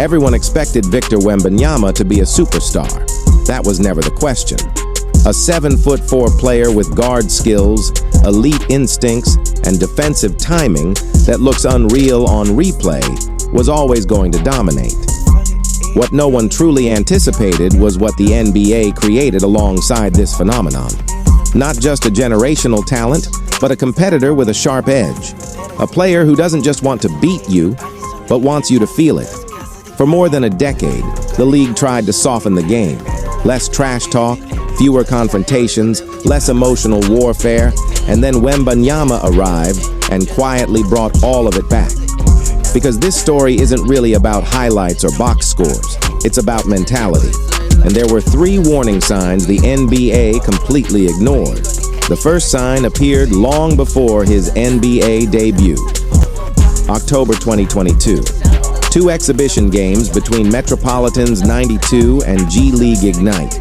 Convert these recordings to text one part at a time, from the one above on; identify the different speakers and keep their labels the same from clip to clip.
Speaker 1: Everyone expected Victor Wembanyama to be a superstar. That was never the question. A 7'4" player with guard skills, elite instincts, and defensive timing that looks unreal on replay was always going to dominate. What no one truly anticipated was what the NBA created alongside this phenomenon. Not just a generational talent, but a competitor with a sharp edge. A player who doesn't just want to beat you, but wants you to feel it. For more than a decade, the league tried to soften the game. Less trash talk, fewer confrontations, less emotional warfare, and then Wembanyama arrived and quietly brought all of it back. Because this story isn't really about highlights or box scores, it's about mentality. And there were 3 warning signs the NBA completely ignored. The first sign appeared long before his NBA debut. October 2022. 2 exhibition games between Metropolitans 92 and G League Ignite.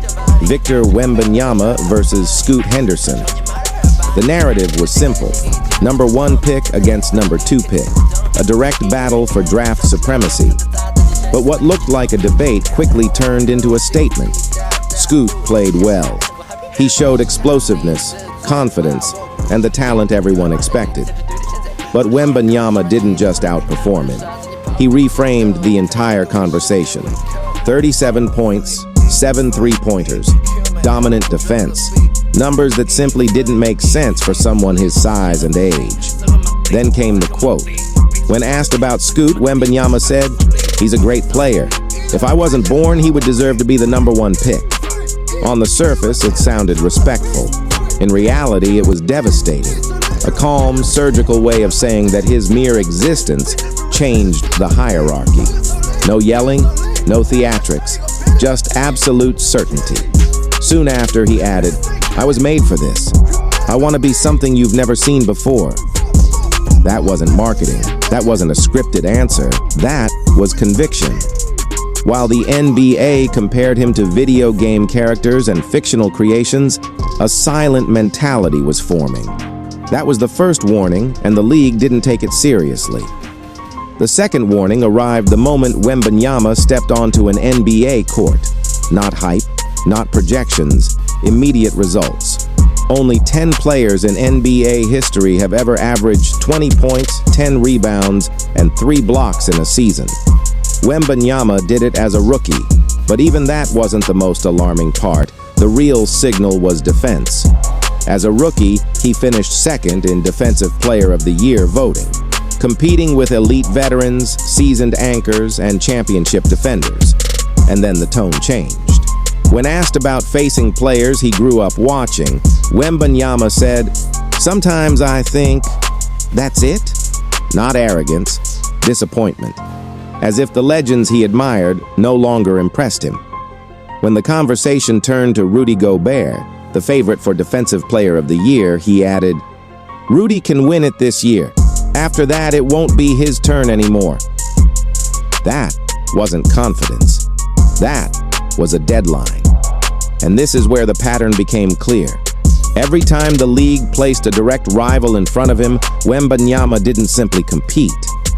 Speaker 1: Victor Wembanyama versus Scoot Henderson. The narrative was simple. Number 1 pick against number 2 pick. A direct battle for draft supremacy. But what looked like a debate quickly turned into a statement. Scoot played well. He showed explosiveness, confidence, and the talent everyone expected. But Wembanyama didn't just outperform him. He reframed the entire conversation. 37 points, 7 3-pointers, dominant defense. Numbers that simply didn't make sense for someone his size and age. Then came the quote. When asked about Scoot, Wembanyama said, "He's a great player. If I wasn't born, he would deserve to be the number 1 pick." On the surface, it sounded respectful. In reality, it was devastating. A calm, surgical way of saying that his mere existence changed the hierarchy. No yelling, no theatrics, just absolute certainty. Soon after, he added, "I was made for this. I want to be something you've never seen before." That wasn't marketing. That wasn't a scripted answer. That was conviction. While the NBA compared him to video game characters and fictional creations, a silent mentality was forming. That was the first warning, and the league didn't take it seriously. The second warning arrived the moment Wembanyama stepped onto an NBA court. Not hype, not projections, immediate results. Only 10 players in NBA history have ever averaged 20 points, 10 rebounds, and 3 blocks in a season. Wembanyama did it as a rookie, but even that wasn't the most alarming part. The real signal was defense. As a rookie, he finished second in Defensive Player of the Year voting, competing with elite veterans, seasoned anchors, and championship defenders. And then the tone changed. When asked about facing players he grew up watching, Wembanyama said, "Sometimes I think, that's it?" Not arrogance, disappointment. As if the legends he admired no longer impressed him. When the conversation turned to Rudy Gobert, the favorite for Defensive Player of the Year, he added, "Rudy can win it this year. After that, it won't be his turn anymore." That wasn't confidence. That was a deadline. And this is where the pattern became clear. Every time the league placed a direct rival in front of him, Wembanyama didn't simply compete.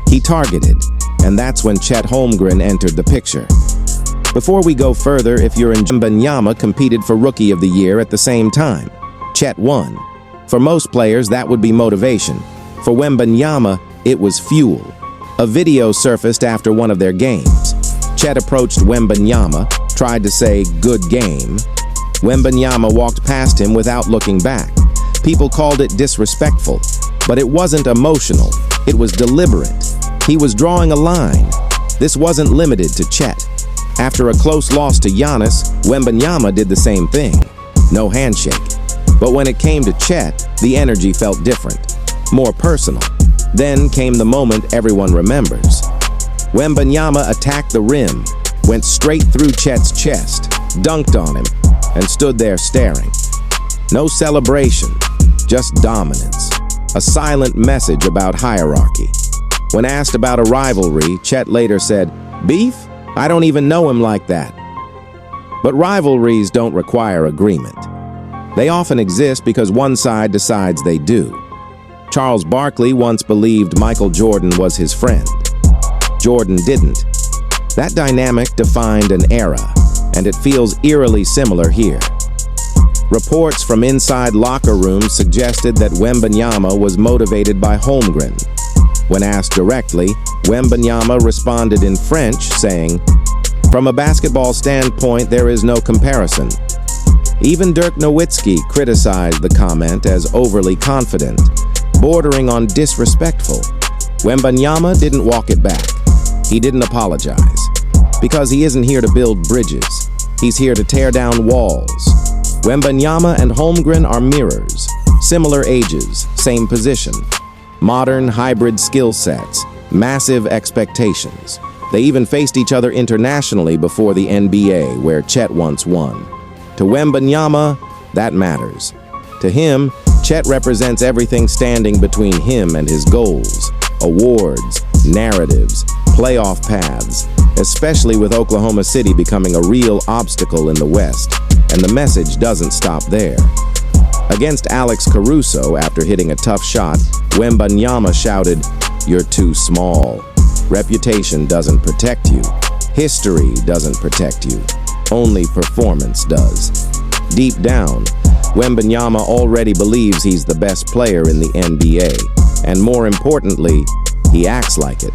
Speaker 1: He targeted, and that's when Chet Holmgren entered the picture. Before we go further, if you're in Wembanyama competed for Rookie of the Year at the same time. Chet won. For most players, that would be motivation. For Wembanyama, it was fuel. A video surfaced after one of their games. Chet approached Wembanyama, tried to say, "Good game." Wembanyama walked past him without looking back. People called it disrespectful, but it wasn't emotional. It was deliberate. He was drawing a line. This wasn't limited to Chet. After a close loss to Giannis, Wembanyama did the same thing. No handshake. But when it came to Chet, the energy felt different. More personal. Then came the moment everyone remembers. Wembanyama attacked the rim, went straight through Chet's chest, dunked on him, and stood there staring. No celebration, just dominance. A silent message about hierarchy. When asked about a rivalry, Chet later said, "Beef? I don't even know him like that." But rivalries don't require agreement. They often exist because one side decides they do. Charles Barkley once believed Michael Jordan was his friend. Jordan didn't. That dynamic defined an era, and it feels eerily similar here. Reports from inside locker rooms suggested that Wembanyama was motivated by Holmgren. When asked directly, Wembanyama responded in French, saying, "From a basketball standpoint, there is no comparison." Even Dirk Nowitzki criticized the comment as overly confident, bordering on disrespectful. Wembanyama didn't walk it back. He didn't apologize. Because he isn't here to build bridges. He's here to tear down walls. Wembanyama and Holmgren are mirrors. Similar ages, same position. Modern hybrid skill sets, massive expectations. They even faced each other internationally before the NBA, where Chet once won. To Wembanyama, that matters. To him, Chet represents everything standing between him and his goals. Awards, narratives, playoff paths, especially with Oklahoma City becoming a real obstacle in the West. And the message doesn't stop there. Against Alex Caruso, after hitting a tough shot, Wembanyama shouted, "You're too small." Reputation doesn't protect you. History doesn't protect you. Only performance does. Deep down, Wembanyama already believes he's the best player in the NBA. And more importantly, he acts like it.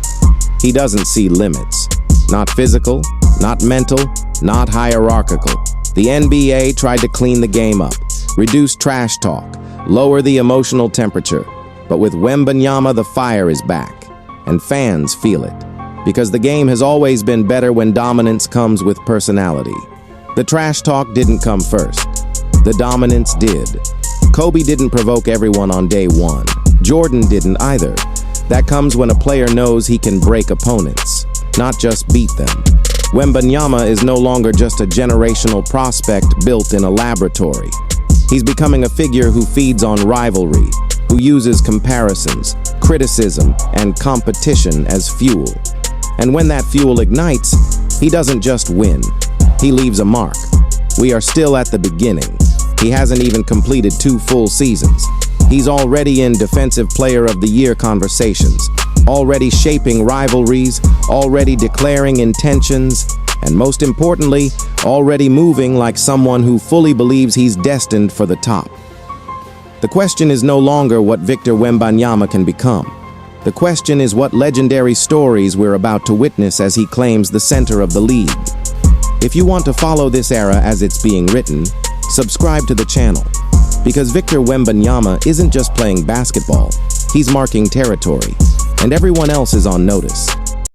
Speaker 1: He doesn't see limits. Not physical, not mental, not hierarchical. The NBA tried to clean the game up, reduce trash talk, lower the emotional temperature. But with Wembanyama, the fire is back, and fans feel it. Because the game has always been better when dominance comes with personality. The trash talk didn't come first. The dominance did. Kobe didn't provoke everyone on day one. Jordan didn't either. That comes when a player knows he can break opponents, not just beat them. Wembanyama is no longer just a generational prospect built in a laboratory. He's becoming a figure who feeds on rivalry, who uses comparisons, criticism, and competition as fuel. And when that fuel ignites, he doesn't just win. He leaves a mark. We are still at the beginning. He hasn't even completed 2 full seasons. He's already in Defensive Player of the Year conversations, already shaping rivalries, already declaring intentions, and most importantly, already moving like someone who fully believes he's destined for the top. The question is no longer what Victor Wembanyama can become. The question is what legendary stories we're about to witness as he claims the center of the league. If you want to follow this era as it's being written, subscribe to the channel. Because Victor Wembanyama isn't just playing basketball, he's marking territory, and everyone else is on notice.